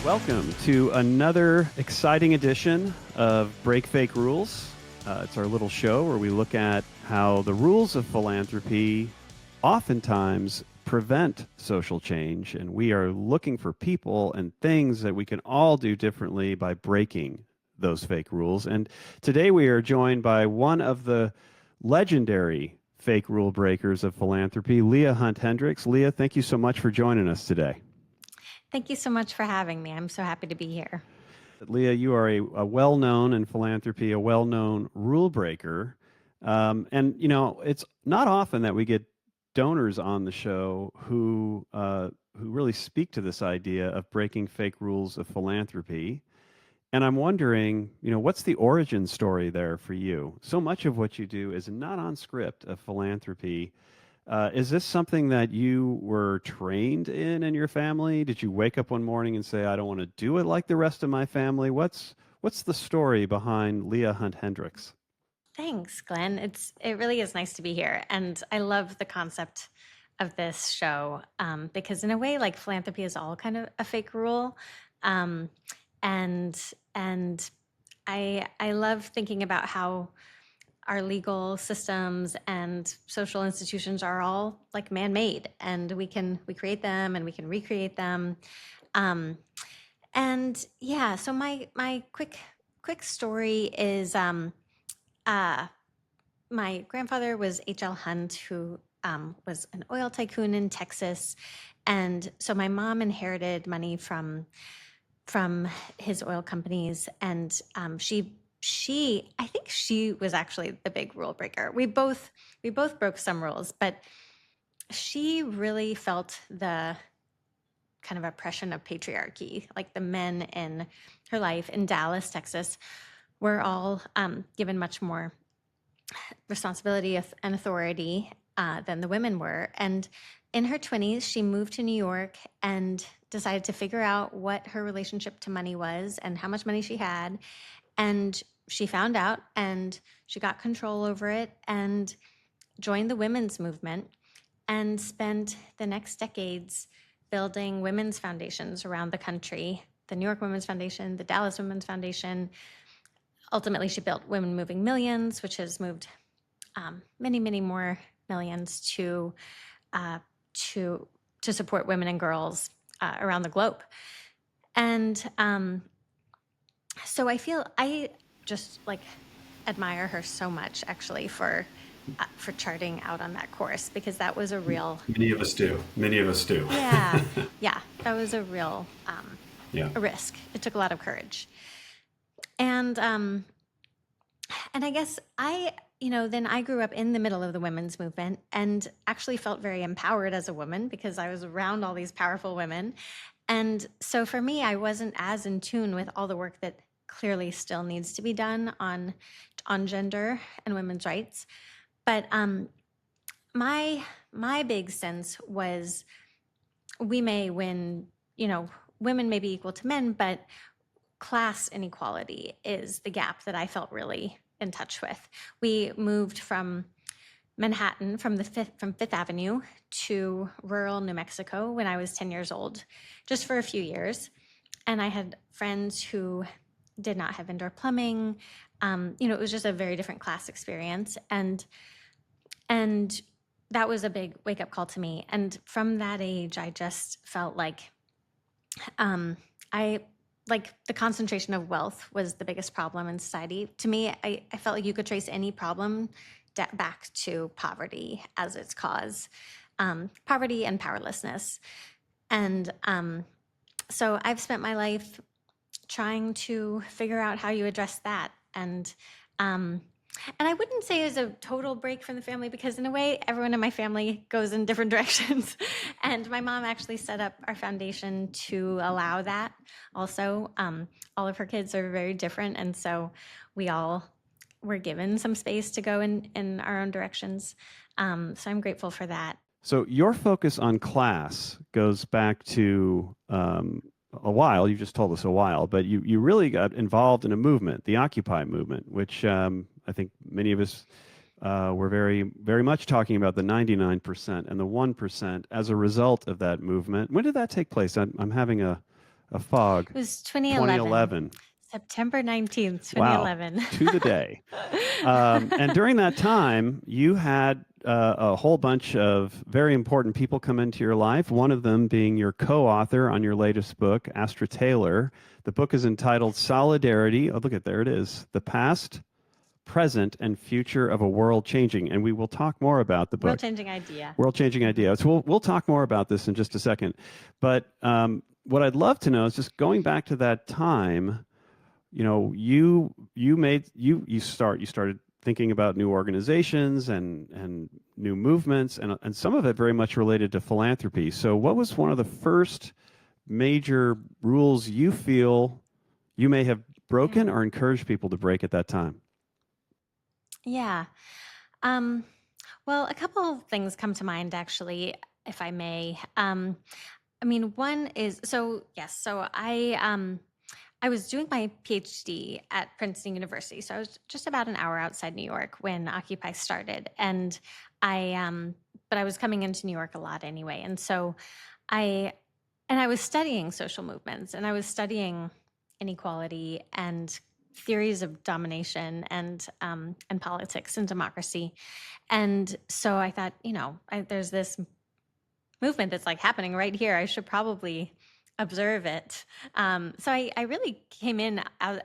Welcome to another exciting edition of Break Fake Rules. It's our little show where we look at how the rules of philanthropy oftentimes prevent social change, and we are looking for people and things that we can all do differently by breaking those fake rules. And today we are joined by one of the legendary fake rule breakers of philanthropy, Leah Hunt-Hendrix. Leah, thank you so much for joining us today. Thank you so much for having me. I'm so happy to be here. Leah, you are a well-known in philanthropy, a well-known rule breaker. And, you know, it's not often that we get donors on the show who really speak to this idea of breaking fake rules of philanthropy. And I'm wondering, you know, what's the origin story there for you? So much of what you do is not on script of philanthropy. Is this something that you were trained in your family? Did you wake up one morning and say, "I don't want to do it like the rest of my family"? What's the story behind Leah Hunt-Hendrix? Thanks, Glenn. It really is nice to be here, and I love the concept of this show because in a way, like philanthropy is all kind of a fake rule, um, and I love thinking about how our legal systems and social institutions are all like man-made, and we create them and we can recreate them. Um, and yeah, so my quick story is uh, my grandfather was H.L. Hunt, who was an oil tycoon in Texas, and so my mom inherited money from his oil companies, and she I think she was actually the big rule breaker. We both broke some rules, but she really felt the kind of oppression of patriarchy. Like the men in her life in Dallas, Texas, were all given much more responsibility and authority than the women were. And in her 20s, she moved to New York and decided to figure out what her relationship to money was and how much money she had. And she found out and she got control over it and joined the women's movement and spent the next decades building women's foundations around the country, the New York Women's Foundation, the Dallas Women's Foundation. Ultimately, she built Women Moving Millions, which has moved many, many more millions to support women and girls around the globe. And so I just like admire her so much, actually, for charting out on that course, because that was a real Many of us do. Many of us do. yeah, that was a real Yeah. a risk. It took a lot of courage. And I guess then I grew up in the middle of the women's movement and actually felt very empowered as a woman because I was around all these powerful women. And so for me, I wasn't as in tune with all the work that clearly still needs to be done on gender and women's rights. But my big sense was we may win, women may be equal to men, but class inequality is the gap that I felt really in touch with. We moved from Manhattan, from Fifth Avenue to rural New Mexico when I was 10 years old, just for a few years. And I had friends who did not have indoor plumbing. It was just a very different class experience. And that was a big wake-up call to me. And from that age, I just felt like the concentration of wealth was the biggest problem in society. To me, I felt like you could trace any problem back to poverty as its cause, poverty and powerlessness. And so I've spent my life trying to figure out how you address that. And I wouldn't say it's a total break from the family because in a way, everyone in my family goes in different directions. And my mom actually set up our foundation to allow that also. All of her kids are very different. And so we all were given some space to go in our own directions. So I'm grateful for that. So your focus on class goes back to a while. You just told us a while, but you really got involved in a movement, the Occupy movement, which I think many of us were very, very much talking about the 99% and the 1% as a result of that movement. When did that take place? I'm having a A fog. It was 2011, 2011. September 19th, Wow, 2011. to the day. And during that time, you had a whole bunch of very important people come into your life, one of them being your co author on your latest book, Astra Taylor. The book is entitled Solidarity. Oh, look at there it is. The Past, Present, and Future of a World Changing. And we will talk more about the World book. changing idea. World Changing Mhm. Idea. So we'll talk more about this in just a second. But what I'd love to know is just going back to that time, you started thinking about new organizations and new movements and some of it very much related to philanthropy. So what was one of the first major rules you feel you may have Yeah. broken or encouraged people to break at that time? Yeah. Um, well, a couple of things come to mind, actually, if I may. I mean, one is so yes. So I was doing my PhD at Princeton University. So I was just about an hour outside New York when Occupy started, and but I was coming into New York a lot anyway, and so I I was studying social movements, and I was studying inequality and theories of domination and politics and democracy. And so I thought, there's this movement that's like happening right here. I should probably observe it. So I really came in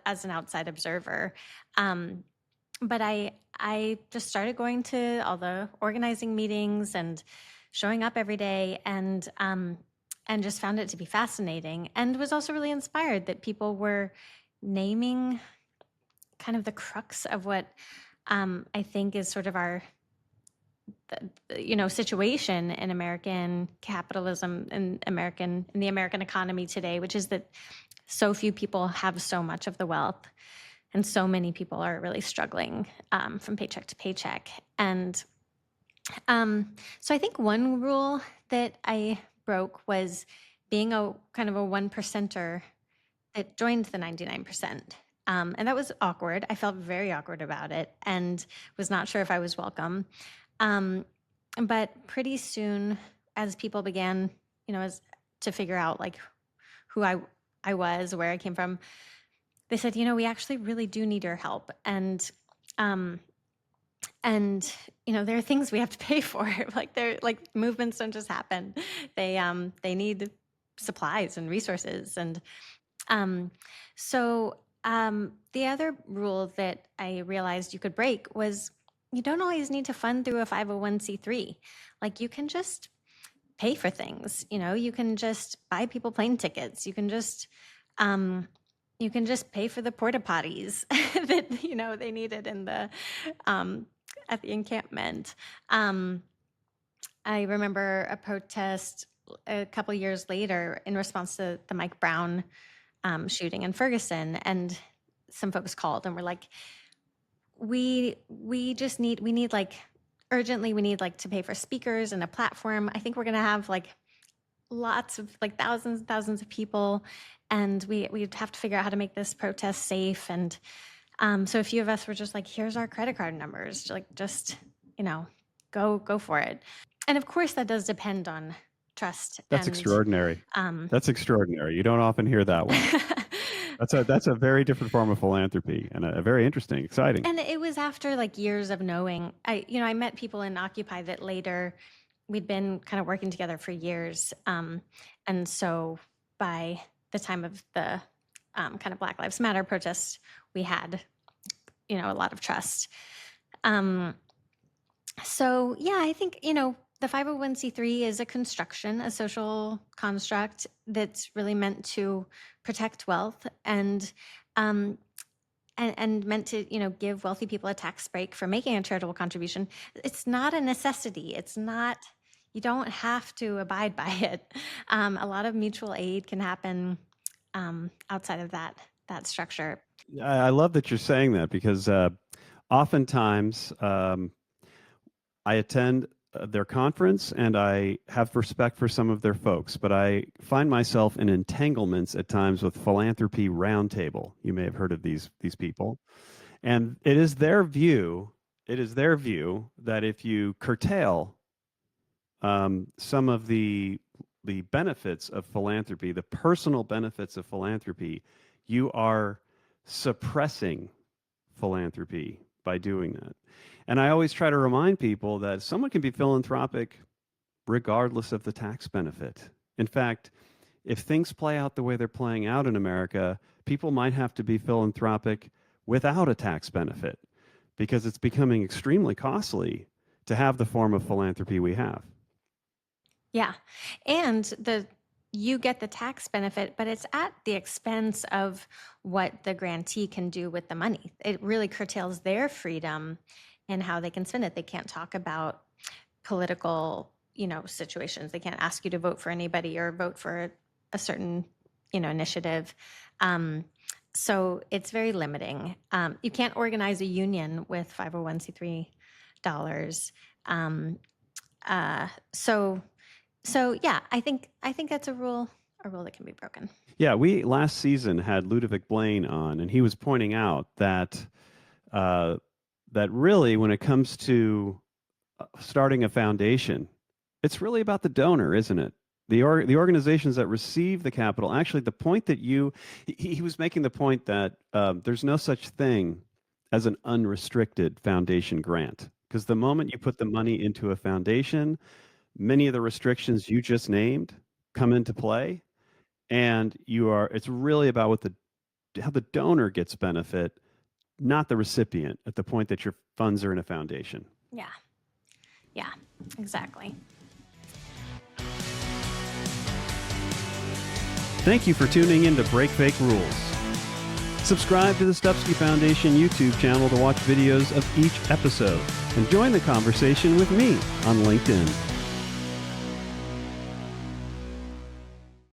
as an outside observer. Um, but I just started going to all the organizing meetings and showing up every day and just found it to be fascinating and was also really inspired that people were naming kind of the crux of what I think is sort of our situation in American capitalism and in the American economy today, which is that so few people have so much of the wealth, and so many people are really struggling from paycheck to paycheck. And so I think one rule that I broke was being a kind of a one percenter that joined the 99%. And that was awkward. I felt very awkward about it and was not sure if I was welcome. Um, but pretty soon, as people began, as to figure out like who I was, where I came from, they said, we actually really do need your help, um, and there are things we have to pay for. Like movements don't just happen. They need supplies and resources, and um, the other rule that I realized you could break was you don't always need to fund through a 501c3. Like you can just pay for things. You can just buy people plane tickets. Um, you can just pay for the porta potties that they needed in the um, at the encampment. Um, I remember a protest a couple years later in response to the Mike Brown shooting in Ferguson, and some folks called and were like, we need like urgently we need like to pay for speakers and a platform. I think we're gonna have like lots of like thousands and thousands of people, and we'd have to figure out how to make this protest safe. And so a few of us were just like, here's our credit card numbers, like just you know go for it. And of course that does depend on trust That's and extraordinary. um, That's extraordinary. You don't often hear that one. That's a very different form of philanthropy and a very interesting, exciting. And it was after like years of knowing. I met people in Occupy that later we'd been kind of working together for years. And so by the time of the kind of Black Lives Matter protests, we had, a lot of trust. Um, so yeah, I think, the 501c3 is a construction, a social construct that's really meant to protect wealth um, and meant to give wealthy people a tax break for making a charitable contribution. It's not a necessity. It's not, you don't have to abide by it. A lot of mutual aid can happen outside of that structure. I love that you're saying that because oftentimes I attend their conference and I have respect for some of their folks, but I find myself in entanglements at times with Philanthropy Roundtable. You may have heard of these people, and it is their view that if you curtail some of the the benefits of philanthropy, the personal benefits of philanthropy, you are suppressing philanthropy by doing that. And I always try to remind people that someone can be philanthropic regardless of the tax benefit. In fact, if things play out the way they're playing out in America, people might have to be philanthropic without a tax benefit because it's becoming extremely costly to have the form of philanthropy we have. Yeah. And you get the tax benefit, but it's at the expense of what the grantee can do with the money. It really curtails their freedom in how they can spend it. They can't talk about political, situations. They can't ask you to vote for anybody or vote for a certain, initiative. So it's very limiting. You can't organize a union with 501c3 dollars. So yeah, I think that's a rule that can be broken. Yeah, we last season had Ludovic Blaine on, and he was pointing out that that really, when it comes to starting a foundation, it's really about the donor, isn't it? The organizations that receive the capital. Actually, the point that he was making the point that there's no such thing as an unrestricted foundation grant, because the moment you put the money into a foundation, many of the restrictions you just named come into play, and it's really about how the donor gets benefit, not the recipient, at the point that your funds are in a foundation. Yeah, exactly. Thank you for tuning in to Break Fake Rules. Subscribe to the Stupski Foundation YouTube channel to watch videos of each episode, and join the conversation with me on LinkedIn.